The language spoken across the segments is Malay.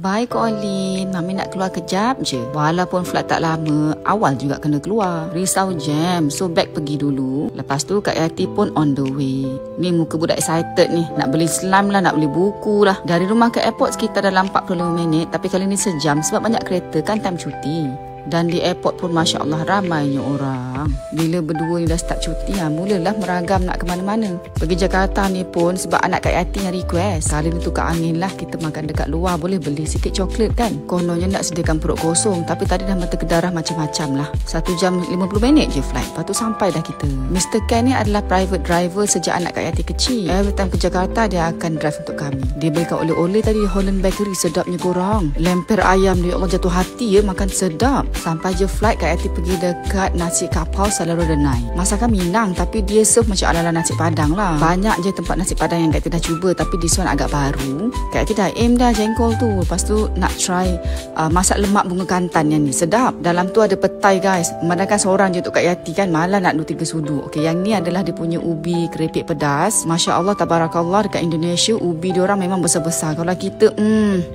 Baik Kak Olin, Mami nak keluar kejap je. Walaupun flight tak lama, awal juga kena keluar. Risau jam, so back pergi dulu. Lepas tu Kak Yati pun on the way. Ni muka budak excited ni. Nak beli slime lah, nak beli buku lah. Dari rumah ke airport sekitar dalam 45 minit. Tapi kali ni sejam sebab banyak kereta kan time cuti. Dan di airport pun Masya Allah ramainya orang. Bila berdua ni dah start cuti, mulalah meragam nak ke mana-mana. Pergi Jakarta ni pun sebab anak Kak Yati yang request. Kali ni tukar angin lah, kita makan dekat luar. Boleh beli sikit coklat kan. Kononnya nak sediakan perut kosong. Tapi tadi dah mata kedarah macam-macam lah. 1 jam 50 minit je flight. Lepas tu sampai dah kita. Mr. Ken ni adalah private driver sejak anak Kak Yati kecil. Every time ke Jakarta dia akan drive untuk kami. Dia belikan oleh-oleh tadi di Holland Bakery. Sedapnya korang. Lemper ayam dia, Allah jatuh hati ya, makan sedap. Sampai je flight, Kak Yati pergi dekat nasi kapau Salaro Denai. Masakan Minang tapi dia serve macam ala-ala nasi padang lah. Banyak je tempat nasi padang yang Kak Yati dah cuba tapi this one agak baru. Kak Yati dah aim dah jengkol tu. Lepas tu nak try masak lemak bunga kantan yang ni. Sedap. Dalam tu ada petai guys. Memandangkan seorang je untuk Kak Yati kan. Malah nak 2-3 sudu. Okey, yang ni adalah dia punya ubi keripik pedas. Masya Allah, tabarakallah, dekat Indonesia ubi diorang memang besar-besar. Kalau kita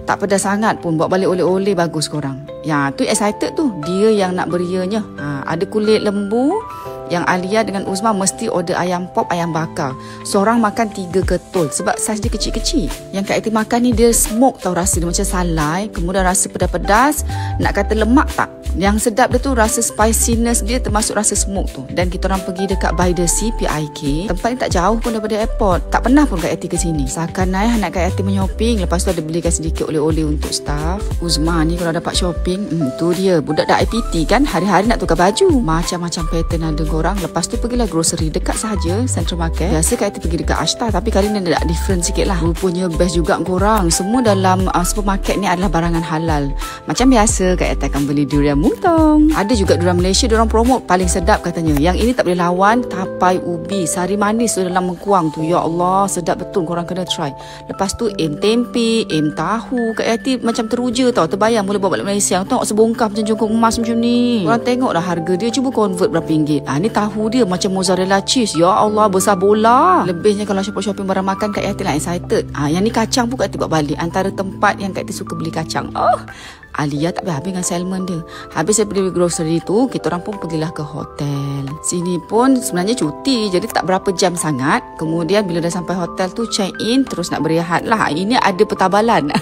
tak pedas sangat pun buat balik oleh-oleh bagus korang. Ya, tu excited tu. Dia yang nak berianya. Ada kulit lembu. Yang Alia dengan Uzma mesti order ayam pop, ayam bakar. Seorang makan 3 ketul sebab saiz dia kecil-kecil. Yang Kak Yati makan ni dia smoke tau, rasa dia macam salai. Kemudian rasa pedas-pedas. Nak kata lemak tak? Yang sedap dia tu rasa spiciness dia termasuk rasa smoke tu. Dan kita orang pergi dekat By the Sea, PIK. Tempat ni tak jauh pun daripada airport. Tak pernah pun Kak Yati ke sini. Seakan naik anak Kak Yati menyoping. Lepas tu ada belikan sedikit oleh-oleh untuk staff. Uzma ni kalau dapat shopping, tu dia. Budak dah IPT kan, hari-hari nak tukar baju. Macam-macam pattern ada korang. Lepas tu pergilah grocery dekat sahaja, Central Market. Biasa Kak Yati pergi dekat Ashtar tapi kali ni ada different sikit lah. Rupanya best juga korang. Semua dalam supermarket ni adalah barangan halal. Macam biasa Kak Yati akan beli durian mutong. Ada juga durian Malaysia, diorang promote paling sedap katanya. Yang ini tak boleh lawan, tapai ubi, sari manis tu dalam mengkuang tu. Ya Allah, sedap betul, korang kena try. Lepas tu tempe, tahu. Kak Yati macam teruja tau, terbayang boleh bawa balik Malaysia. Tengok sebongkah macam jongkok emas macam ni. Korang tengoklah harga dia, cuba convert berapa ringgit. Ni tahu dia macam mozzarella cheese. Ya Allah, besar bola. Lebihnya kalau shopping barang makan Kak Yati lah excited. Yang ni kacang pun Kak Yati buat balik. Antara tempat yang Kak Yati suka beli kacang. Alia tak habis dengan salmon dia. Habis saya beli grocery tu, kita orang pun pergilah ke hotel. Sini pun sebenarnya cuti, jadi tak berapa jam sangat. Kemudian bila dah sampai hotel tu, check in, terus nak berehat lah. Ini ada pertabalan.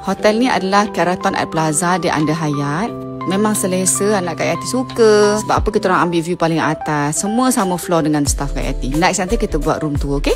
Hotel ni adalah Keraton Art Plaza di Under Hyatt. Memang selesa, anak Kak Yati suka. Sebab apa kita orang ambil view paling atas. Semua sama floor dengan staff Kak Yati. Next nanti kita buat room tour, okey?